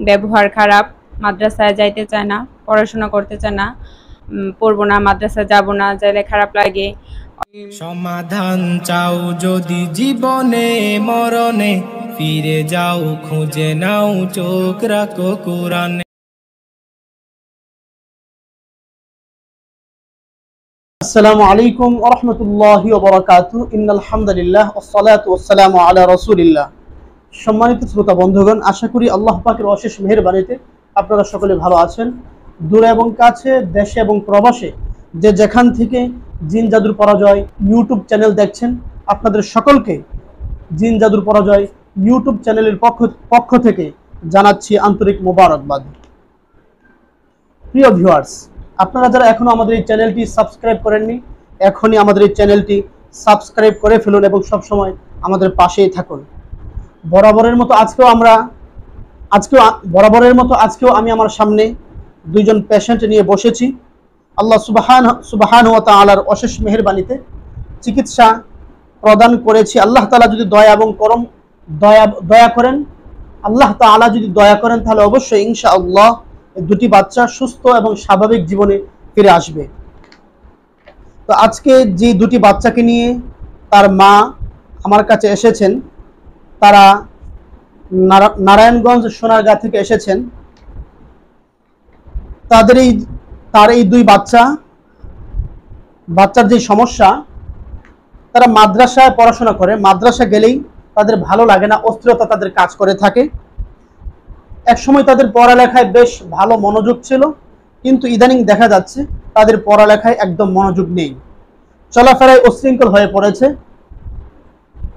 ব্যবহার খারাপ, মাদ্রাসায় যাইতে চায় না, পড়াশোনা করতে চায় না, পড়বো না, মাদ্রাসায় যাব না, যাইলে খারাপ লাগে। সমাধান চাও যদি জীবনে মরণে, ফিরে যাও খুঁজে নাও চোখ রাখো কোরআনে। আসসালামু আলাইকুম ওয়া রাহমাতুল্লাহি ওয়া বারাকাতুহু। ইন্নাল হামদুলিল্লাহ ওয়াসসালাতু ওয়াসসালামু আলা রাসূলিল্লাহ। সম্মানিত শ্রোতা বন্ধুগণ, আশা করি আল্লাহ পাকের অশেষ মেহেরবানিতে আপনারা সকলে ভালো আছেন। দূরে এবং কাছে, দেশে এবং প্রবাসে যে যেখান থেকে জিন জাদুর পরাজয় ইউটিউব চ্যানেল দেখছেন, আপনাদের সকলকে জিন জাদুর পরাজয় ইউটিউব চ্যানেলের পক্ষ থেকে জানাচ্ছি আন্তরিক মোবারকবাদ। প্রিয় ভিউয়ার্স, আপনারা যারা এখনো আমাদের এই চ্যানেলটি সাবস্ক্রাইব করেননি, এখনই আমাদের এই চ্যানেলটি সাবস্ক্রাইব করে ফেলুন এবং সবসময় আমাদের পাশেই থাকুন। বরাবরের মতো আজকেও আমি আমার সামনে দুইজন পেশেন্ট নিয়ে বসেছি। আল্লাহ সুবহানাহু ওয়া তাআলার অশেষ মেহেরবানিতে চিকিৎসা প্রদান করেছি। আল্লাহ তাআলা যদি দয়া করেন, আল্লাহ তাআলা যদি দয়া করেন, তাহলে অবশ্যই ইনশাআল্লাহ দুটি বাচ্চা সুস্থ এবং স্বাভাবিক জীবনে ফিরে আসবে। তো আজকে যে দুটি বাচ্চাকে নিয়ে তার মা আমার কাছে এসেছেন, তারা নারায়ণগঞ্জ সোনারগাঁ থেকে এসেছেন। তার এই দুই বাচ্চার যে সমস্যা, তারা মাদ্রাসায় পড়াশোনা করে, মাদ্রাসা গেলেই তাদের ভালো লাগে না, অস্থিরতা তাদের কাজ করে থাকে। এক সময় তাদের পড়ালেখায় বেশ ভালো মনোযোগ ছিল, কিন্তু ইদানিং দেখা যাচ্ছে তাদের পড়ালেখায় একদম মনোযোগ নেই, চলাফেরায় উচ্ছৃঙ্খল হয়ে পড়েছে।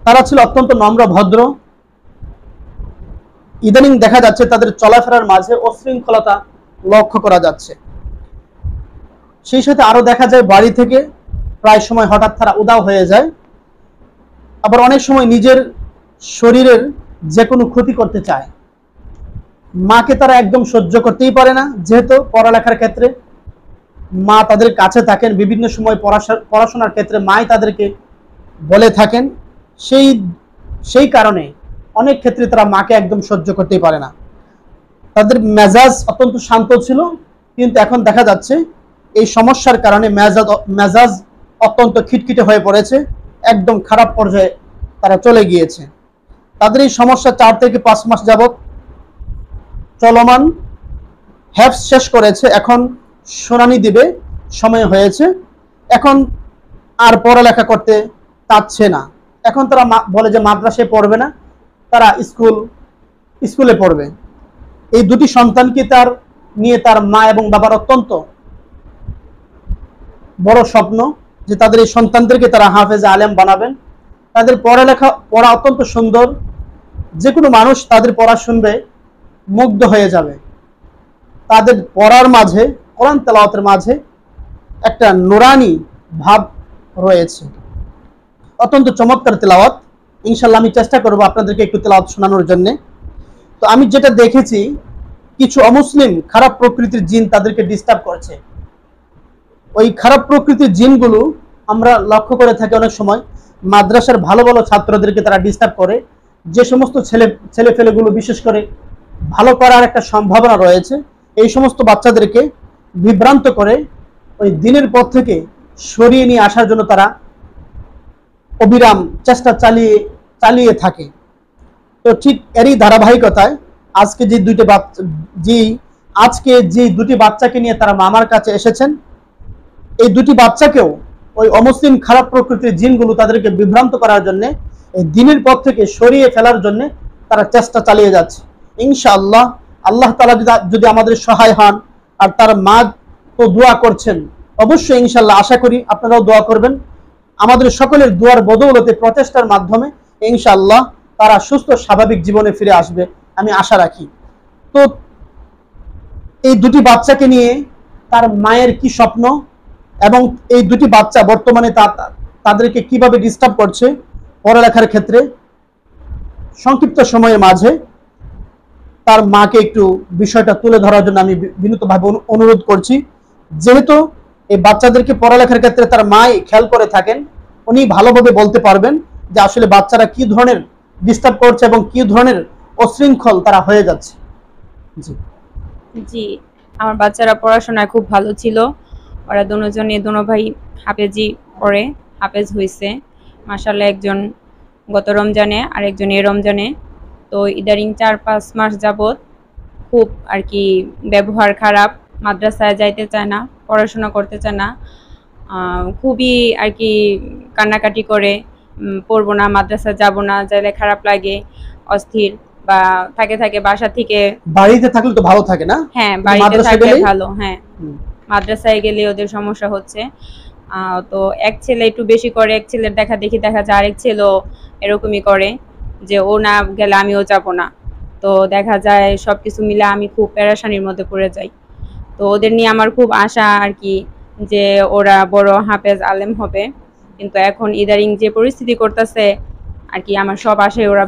তারা ছিল অত্যন্ত নম্র ভদ্র, ইদানিং দেখা যাচ্ছে তাদের চলাফেরার মাঝে উচ্ছৃঙ্খলতা লক্ষ্য করা যাচ্ছে। সেই সাথে আরো দেখা যায় বাড়ি থেকে প্রায় সময় হঠাৎ তারা উধাও হয়ে যায়। আবার অনেক সময় নিজের শরীরের যে কোনো ক্ষতি করতে চায়। মাকে তারা একদম সহ্য করতেই পারে না, যেহেতু পড়ালেখার ক্ষেত্রে মা তাদের কাছে থাকেন, বিভিন্ন সময় পড়াশোনার ক্ষেত্রে মাই তাদেরকে বলে থাকেন। সেই কারণে অনেক ক্ষেত্রে তারা মাকে একদম সহ্য করতেই পারে না। তাদের মেজাজ অত্যন্ত শান্ত ছিল, কিন্তু এখন দেখা যাচ্ছে এই সমস্যার কারণে মেজাজ অত্যন্ত খিটখিটে হয়ে পড়েছে, একদম খারাপ পর্যায়ে তারা চলে গিয়েছে। তাদের এই সমস্যা 4 থেকে 5 মাস যাবত চলমান, হ্যাপস শেষ করেছে, এখন শুনানি দিবে সময় হয়েছে। এখন আর পড়ালেখা করতে চাচ্ছে না। এখন তারা বলে যে মাদ্রাসায় পড়বে না, তারা স্কুলে পড়বে। এই দুটি সন্তানকে নিয়ে তার মা এবং বাবার অত্যন্ত বড় স্বপ্ন যে তাদের এই সন্তানদেরকে তারা হাফেজ আলেম বানাবেন। তাদের পড়া অত্যন্ত সুন্দর, যে কোনো মানুষ তাদের পড়া শুনবে মুগ্ধ হয়ে যাবে। তাদের পড়ার মাঝে, কোরআন তেলাওয়াতের মাঝে একটা নুরানি ভাব রয়েছে, অত্যন্ত চমৎকার তেলাওয়াত। ইনশাল্লাহ আমি চেষ্টা করব আপনাদেরকে একটু তেলাওয়াত শোনানোর জন্য। তো আমি যেটা দেখেছি, কিছু অমুসলিম খারাপ প্রকৃতির জিন তাদেরকে ডিস্টার্ব করছে। ওই খারাপ প্রকৃতির জিনগুলো আমরা লক্ষ্য করে থাকি অনেক সময় মাদ্রাসার ভালো ভালো ছাত্রদেরকে তারা ডিস্টার্ব করে। যে সমস্ত ছেলেপেলেগুলো বিশেষ করে ভালো করার একটা সম্ভাবনা রয়েছে, এই সমস্ত বাচ্চাদেরকে বিভ্রান্ত করে ওই দিনের পথ থেকে সরিয়ে নিয়ে আসার জন্য তারা অবিরাম চেষ্টা চালিয়ে থাকে। তো ঠিক এরই ধারাবাহিকতায় আজকে যে দুটি বাচ্চাকে নিয়ে তারা মামার কাছে এসেছেন, এই দুটি বাচ্চাকেও ওই অমুসলিম খারাপ প্রকৃতির জিনগুলো তাদেরকে বিভ্রান্ত করার জন্য, এই দিনের পথ থেকে সরিয়ে ফেলার জন্য তারা চেষ্টা চালিয়ে যাচ্ছে। ইনশাআল্লাহ আল্লাহ তাআলা যদি আমাদের সহায় হন, আর তার মা তো দোয়া করছেন, অবশ্যই ইনশাআল্লাহ আশা করি আপনারাও দোয়া করবেন। আমাদের সকলের দোয়ার বদৌলতে, প্রচেষ্টার মাধ্যমে ইনশাআল্লাহ তারা সুস্থ স্বাভাবিক জীবনে ফিরে আসবে, আমি আশা রাখি। তো এই দুটি বাচ্চাকে নিয়ে তার মায়ের কি স্বপ্ন, এবং এই দুটি বাচ্চা বর্তমানে তাদেরকে কিভাবে ডিস্টার্ব করছে পড়ালেখার ক্ষেত্রে, সংক্ষিপ্ত সময়ের মাঝে তার মাকে একটু বিষয়টা তুলে ধরার জন্য আমি বিনীতভাবে অনুরোধ করছি। যেহেতু এই বাচ্চাদেরকে পড়ালেখার ক্ষেত্রে তার মাই খেয়াল করে থাকেন, উনি ভালোভাবে বলতে পারবেন যে আসলে বাচ্চারা কি ধরনের ডিস্টার্ব করছে এবং কি ধরনের অশৃঙ্খল তারা হয়ে যাচ্ছে। জি জি, আমার বাচ্চারা পড়াশোনায় খুব ভালো ছিল। ওরা দোনো ভাই হাফেজি পড়ে, হাফেজ হইছে। মাশাআল্লাহ, একজন গত রমজানে আর একজন এই রমজানে। তো ইদারিং 4-5 মাস যাবত খুব আর কি ব্যবহার খারাপ, মাদ্রাসায় যাইতে চায় না, পড়াশোনা করতে চায় না। খুবই আর কি কান্নাকাটি করে, পড়বো না, মাদ্রাসা যাব না, যাইলে খারাপ লাগে, অস্থির, বা থাকে বাসা থেকে। বাড়িতে থাকলে তো ভালো থাকে না? হ্যাঁ, কিন্তু বাড়িতে মাদ্রাসায় থাকলে গেলেই ভালো। হ্যাঁ, মাদ্রাসায় গেলে ওদের সমস্যা হচ্ছে। তো এক ছেলে একটু বেশি করে, এক ছেলের দেখা যায় আরেক ছেলেও এরকমই করে, যে ও না গেলে আমিও যাব না। তো দেখা যায় সবকিছু মিলে আমি খুব পেরেশানির মধ্যে পড়ে যাই। তো ওদের নিয়ে আমার খুব আশা আর কি, যে ওরা বড় হাফেজ আলেম হবে। কিন্তু এখন ইদারিং যে পরিস্থিতি করতেছে আর কি, আমার সব আশায় ওরা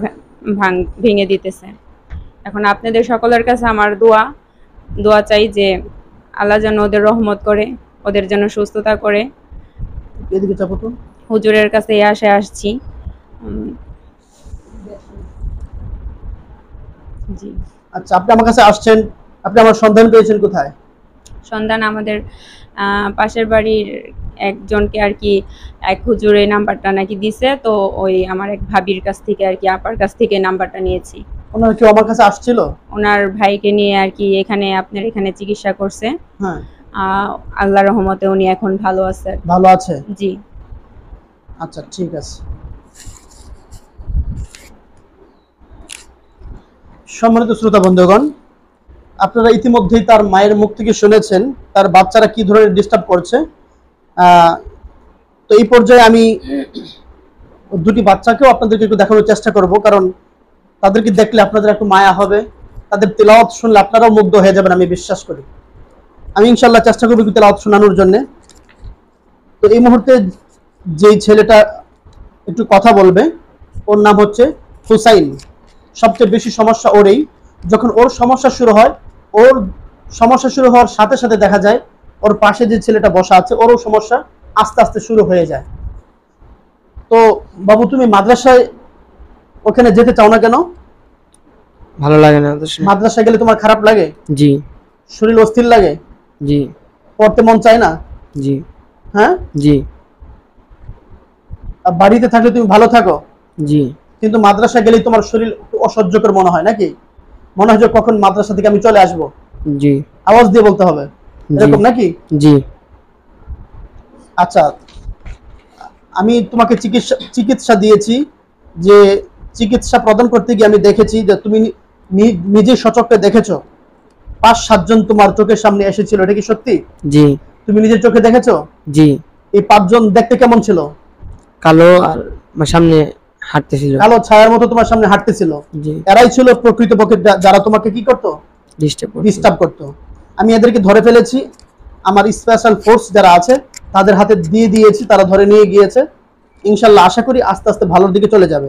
ভেঙে দিতেছে। এখন আপনাদের সকলের কাছে আমার দোয়া চাই যে আল্লাহ যেন ওদের রহমত করে, ওদের যেন সুস্থতা করে। এদিকে চাপো তো। হুজুরের কাছে এই আশায় আসছি। জি। আচ্ছা, আপনি আমার কাছে আসছেন, আপনি আমার সন্ধান পেয়েছেন কোথায়? সন্ধান আমাদের পাশের বাড়ির একজনকে আর কি, এক হুজুর এই নাম্বারটা নাকি দিছে। তো ওই আমার এক ভাবির কাছ থেকে আর কি, আপার কাছ থেকে নাম্বারটা নিয়েছি। ওনার কি আমার কাছে আসছিল? ওনার ভাইকে নিয়ে আর কি আপনার এখানে চিকিৎসা করছে। হ্যাঁ, আল্লাহর রহমতে উনি এখন ভালো আছে। ভালো আছে? জি। আচ্ছা, ঠিক আছে। সম্মানিত শ্রোতা বন্ধুগণ, আপনারা ইতিমধ্যেই তার মায়ের মুখ থেকে শুনেছেন তার বাচ্চারা কি ধরনের ডিস্টার্ব করছে। তো এই পর্যায়ে আমি দুটি বাচ্চাকেও আপনাদেরকে একটু দেখানোর চেষ্টা করব, কারণ তাদেরকে দেখলে আপনাদের একটু মায়া হবে, তাদের তেলাওয়াত শুনলে আপনারাও মুগ্ধ হয়ে যাবেন, আমি বিশ্বাস করি। আমি ইনশাল্লাহ চেষ্টা করবো একটু তেলাওয়াত শোনানোর জন্য। তো এই মুহূর্তে যেই ছেলেটা একটু কথা বলবে, ওর নাম হচ্ছে হুসাইন। সবচেয়ে বেশি সমস্যা ওরই। যখন ওর সমস্যা শুরু হয়, ওর সমস্যা শুরু হওয়ার সাথে সাথে দেখা যায় ওর পাশে যে ছেলেটা বসা আছে ওরও সমস্যা আস্তে আস্তে শুরু হয়ে যায়। তো বাবু, তুমি মাদ্রাসায় ওখানে যেতে চাও না কেন? ভালো লাগে না। মাদ্রাসায় গেলে তোমার খারাপ লাগে? জি। শরীর অস্থির লাগে? জি। পড়তে মন চায় না? জি। হ্যাঁ। জি। বাড়িতে থাকলে তুমি ভালো থাকো? জি। কিন্তু মাদ্রাসা গেলেই তোমার শরীর অসহ্যকর মনে হয় নাকি? মনে হয় যে কখন মাদ্রাসা থেকে আমি চলে আসব। জি। আওয়াজ দিয়ে বলতে হবে, এরকম নাকি? জি। আচ্ছা, আমি তোমাকে চিকিৎসা দিয়েছি, যে চিকিৎসা প্রদান করতে গিয়ে আমি দেখেছি যে তুমি নিজে সচক্ষে দেখেছো 5-7 জন তোমার চোখের সামনে এসেছিল, এটা কি সত্যি? জি। তুমি নিজের চোখে দেখেছো? জি। এই 5 জন দেখতে কেমন ছিল? কালো আর সামনে হাঁটতেছিল, কালো ছায়ার মতো তোমার সামনে হাঁটতেছিল। এরাই ছিল প্রকৃতপক্ষে যারা তোমাকে কি করতো? ডিস্টার্ব করতো। আমি এদেরকে ধরে ফেলেছি, আমার স্পেশাল ফোর্স যারা আছে তাদের হাতে দিয়ে দিয়েছি, তারা ধরে নিয়ে গিয়েছে। ইনশাল্লাহ আশা করি আস্তে আস্তে ভালোর দিকে চলে যাবে।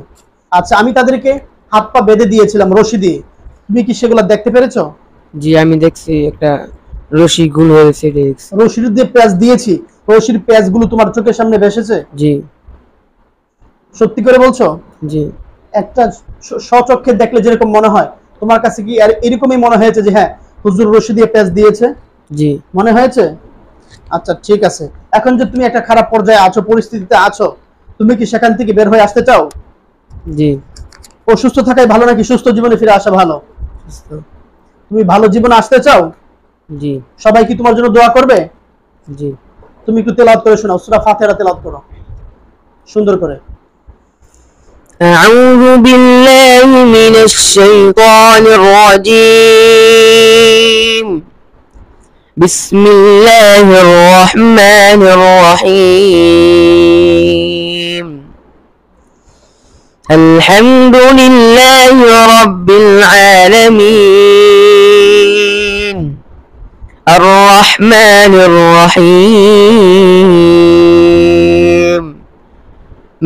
আচ্ছা, আমি তাদেরকে হাত পা বেঁধে দিয়েছিলাম রশি দিয়ে, তুমি কি সেগুলো দেখতে পেরেছো? জি, আমি দেখছি একটা রশি গুল হয়েছে, রশির দিয়ে প্যাচ দিয়েছি, রশির প্যাচগুলো তোমার চোখের সামনে ভেসেছে? জি। সত্যি করে বলছো? জি। একটা স্বচক্ষে দেখলে যেরকম মনে হয়, তোমার কাছে কি এরকমই মনে হয়েছে যে হ্যাঁ হুজুর রশি দিয়ে প্যাচ দিয়েছে? জি। মনে হয়েছে? আচ্ছা, ঠিক আছে। এখন যে তুমি একটা খারাপ পর্যায়ে আছো, পরিস্থিতিতে আছো, তুমি কি সেখান থেকে বের হয়ে আসতে চাও? জি। অসুস্থ থাকাই ভালো নাকি সুস্থ জীবনে ফিরে আসা ভালো? তুমি ভালো জীবনে আসতে চাও? জি। সবাই কি তোমার জন্য দোয়া করবে? জি। তুমি একটু তেলাওয়াত করে শোনাও, সূরা ফাতিহা তেলাওয়াত করো সুন্দর করে। أعوذ بالله من الشيطان الرجيم. بسم الله الرحمن الرحيم. الحمد لله رب العالمين. الرحمن الرحيم.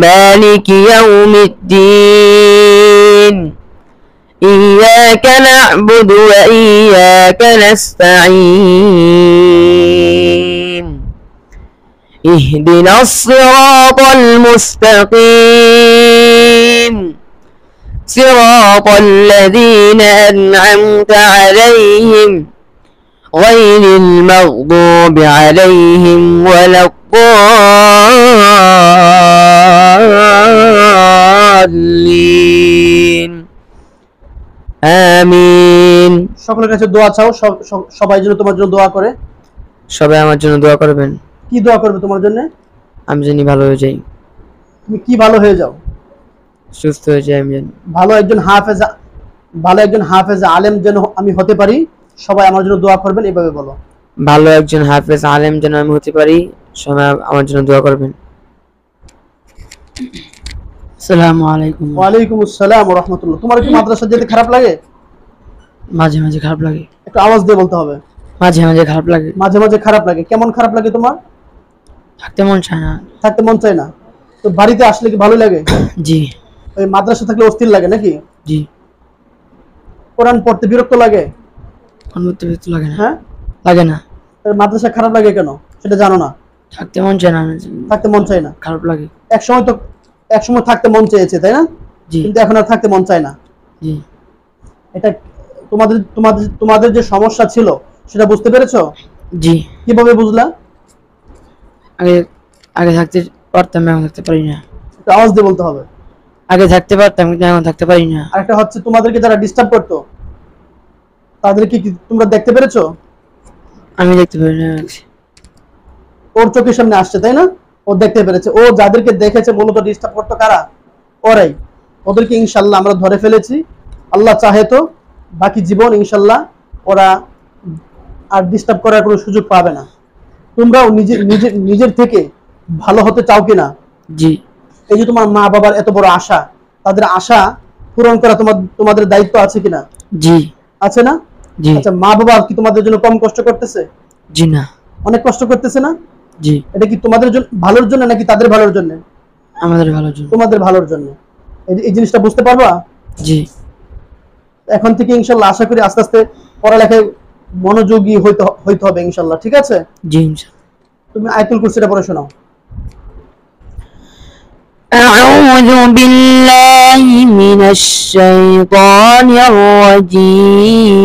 مالك يوم الدين. إياك نعبد وإياك نستعين. اهدنا الصراط المستقيم. صراط الذين أنعمت عليهم غير المغضوب عليهم ولا الضالين آمين সকলের কাছে দোয়া চাও, সবাই যেন তোমার জন্য দোয়া করে। সবাই আমার জন্য দোয়া করবেন। কি দোয়া করবে তোমার জন্য? আমি জানি ভালো হয়ে যাই। তুমি কি ভালো হয়ে যাও? সুস্থ হয়ে যাই আমি জানি। ভালো একজন হাফেজ আলেম যেন আমি হতে পারি, সবাই আমার জন্য দোয়া করবেন, এভাবে বলো। ভালো একজন হাফেজ আলেম যেন আমি হতে পারি, সবাই আমার জন্য দোয়া করবেন। আসসালামু আলাইকুম। ওয়ালাইকুম আসসালাম ওয়া রাহমাতুল্লাহ। তোমার কি মাদ্রাসা যেতে খারাপ লাগে? মাঝে মাঝে খারাপ লাগে। একটু আওয়াজ দিয়ে বলতে হবে। মাঝে মাঝে খারাপ লাগে। মাঝে মাঝে খারাপ লাগে। কেমন খারাপ লাগে তোমার? থাকতে মন চায় না। থাকতে মন চায় না। তো বাড়িতে আসলে কি ভালো লাগে? জি। ওই মাদ্রাসা থাকলে অস্থির লাগে নাকি? জি। কোরআন পড়তে বিরক্ত লাগে? কোরআন পড়তে বিরক্ত লাগে না। হ্যাঁ, লাগে না। মাদ্রাসা খারাপ লাগে কেন সেটা জানো না? থাকতে মন চায় না। থাকতে মন চায় না, খারাপ লাগে। এক সময় থাকতে মন চেয়েছে, তাই না? জি। কিন্তু এখন আর থাকতে মন চায় না। জি। এটা তোমাদের যে সমস্যা ছিল সেটা বুঝতে পেরেছো? জি। কিভাবে বুঝলা? আগে থাকতে পারতাম, এখন থাকতে পারি না। একটু আওয়াজ দিয়ে বলতে হবে। আগে থাকতে পারতাম কিন্তু এখন থাকতে পারি না। আরেকটা হচ্ছে, তোমাদেরকে যারা ডিস্টার্ব করতো তাদেরকে কি তোমরা দেখতে পেরেছো? আমি দেখতে পারি না। ওর চোখের সামনে আসছে, তাই না? ও দেখতে পেরেছে। ও যাদেরকে দেখেছে মূলত ডিস্টার্ব করতো কারা? ওরাই। ওদেরকে ইনশাল্লাহ আমরা ধরে ফেলেছি। আল্লাহ চাহে তো বাকি জীবন ইনশাল্লাহ ওরা আর ডিস্টার্ব করার কোনো সুযোগ পাবে না। তোমরাও নিজের থেকে ভালো হতে চাও কিনা? জি। এই যে তোমার মা বাবার এত বড় আশা, তাদের আশা পূরণ করা তোমাদের দায়িত্ব আছে কিনা? জি। আছে না? জি। আচ্ছা, মা বাবা কি তোমাদের জন্য কম কষ্ট করতেছে? জি না। অনেক কষ্ট করতেছে না? জি। এটা কি তোমাদের জন্য ভালোর জন্য নাকি তাদের ভালোর জন্য? আমাদের ভালোর জন্য। তোমাদের ভালোর জন্য। এই জিনিসটা বুঝতে পারবা? জি। এখন থেকে ইনশাল্লাহ আশা করি আস্তে আস্তে পড়ালেখায় মনোযোগী হইতে হবে ইনশাল্লাহ। ঠিক আছে? জি ইনশাআল্লাহ। তুমি আয়াতুল কুরসিটা পড়ে শোনাও। أعوذ بالله من الشيطان الرجيم.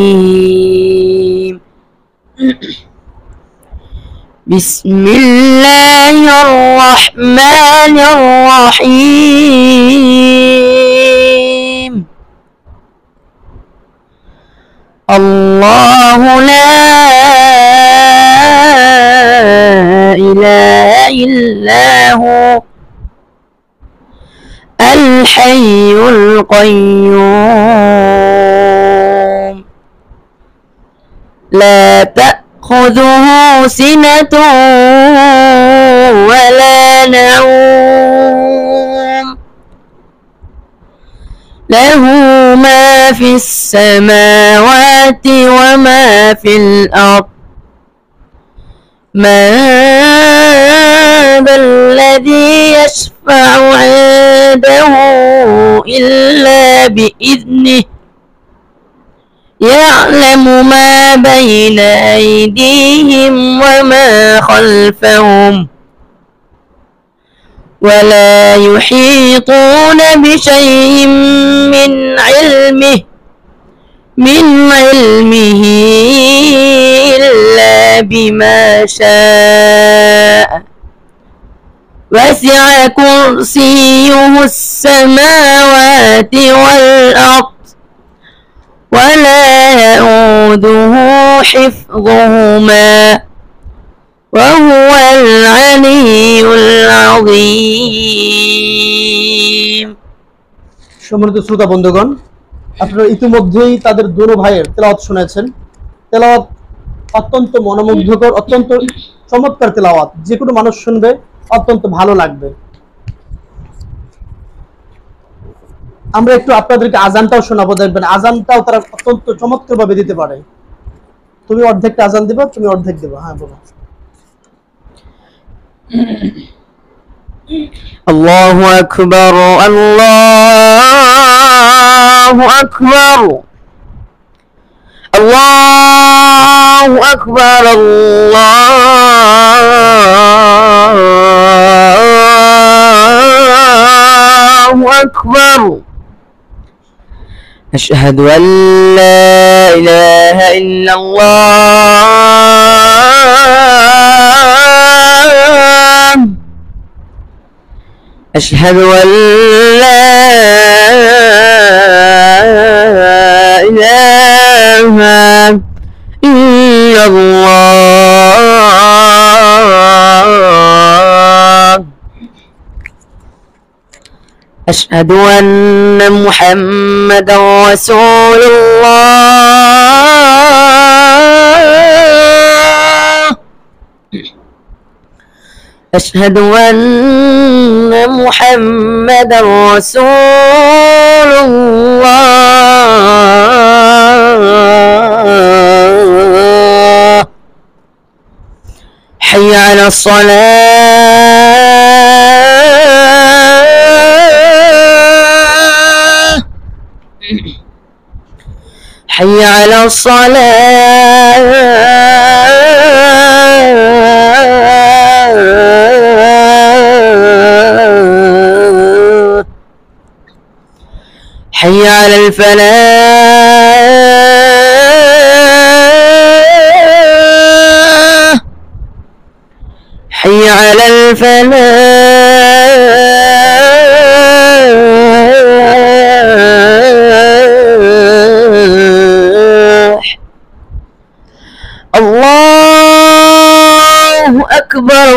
بسم الله الرحمن الرحيم. الله لا إله إلا هو الحي القيوم لا تأخذه سنة ولا نوم له ما في السماوات وما في الأرض من ذا الذي يشفع عنده إلا بإذنه يعلم ما بين أيديهم وما خلفهم ولا يحيطون بشيء من علمه إلا بما شاء وسع كرسيه السماوات والأرض ولا يؤوده حفظهما وهو العلي العظيم. সম্মানিত শ্রোতা বন্ধুগণ, আপনারা ইতিমধ্যেই তাদের দুনো ভাইয়ের তেলাওয়াত শুনেছেন। তেলাওয়াত অত্যন্ত মনোমুগ্ধকর, অত্যন্ত চমৎকার তেলাওয়াত। যে কোনো মানুষ শুনবে অত্যন্ত ভালো লাগবে। আমরা একটু আপনাদেরকে আজানটাও শোনাবো, দেখবেন আজানটাও তারা অত্যন্ত চমৎকার ভাবে দিতে পারে। তুমি অর্ধেকটা আজান দিবা, তুমি অর্ধেক দিবা। হ্যাঁ, বলো। আল্লাহু আকবার, আল্লাহু আকবার, আল্লাহু আকবার, আল্লাহু আকবার, أشهد أن لا إله إلا الله أشهد أن لا إله إلا الله أشهد أن محمدا رسول الله أشهد أن محمدا رسول الله حي على الصلاة حي على الصلاة حي على الفلاح حي على الفلاح الله أكبر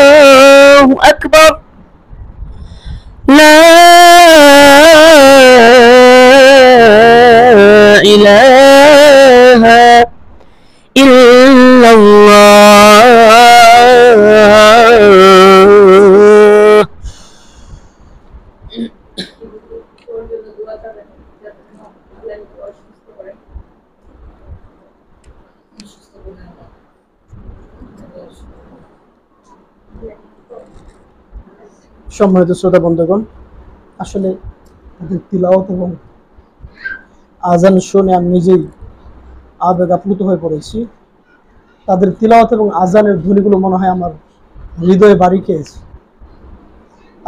الله أكبر لا إله إلا الله সম্মানিত শ্রোতা বন্ধুগণ, আসলে তাদের তিলাওয়াত এবং আজান শুনে আমি নিজেই আবেগ আপ্লুত হয়ে পড়েছি। তাদের তিলাওয়াত এবং আজানের ধ্বনিগুলো মনে হয় আমার হৃদয়ে বাড়ি খেয়েছে।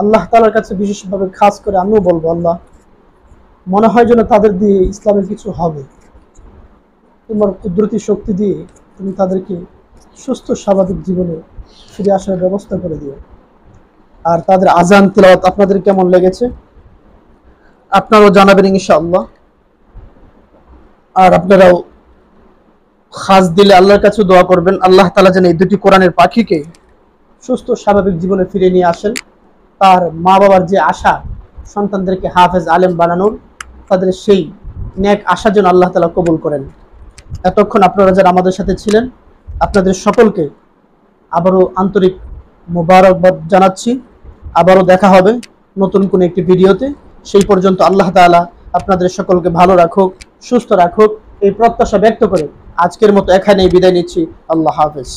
আল্লাহ তাআলার কাছে বিশেষভাবে খাস করে আমিও বলবো, আল্লাহ, মনে হয় যেন তাদের দিয়ে ইসলামের কিছু হবে। তোমার কুদরতি শক্তি দিয়ে তুমি তাদেরকে সুস্থ স্বাভাবিক জীবনে ফিরে আসার ব্যবস্থা করে দিও। আর তাদের আজান তিলাওয়াত আপনাদের কেমন লেগেছে আপনারাও জানাবেন ইনশাআল্লাহ। আর আপনারাও খাস দিলে আল্লাহর কাছে দোয়া করবেন, আল্লাহ তাআলা যেন এই দুটি কোরআনের পাখিকে সুস্থ স্বাভাবিক জীবনে ফিরে নিয়ে আসেন। তার মা বাবার যে আশা সন্তানদেরকে হাফেজ আলেম বানানোর, তাদের সেই নেক আশা যেন আল্লাহ তাআলা কবুল করেন। এতক্ষণ আপনারা যারা আমাদের সাথে ছিলেন, আপনাদের সকলকে আবারও আন্তরিক মোবারকবাদ জানাচ্ছি। আবারও দেখা হবে নতুন কোনো একটি ভিডিওতে। সেই পর্যন্ত আল্লাহ তাআলা আপনাদের সকলকে ভালো রাখুক, সুস্থ রাখুক, এই প্রত্যাশা ব্যক্ত করে আজকের মতো এখানেই বিদায় নিচ্ছি। আল্লাহ হাফেজ।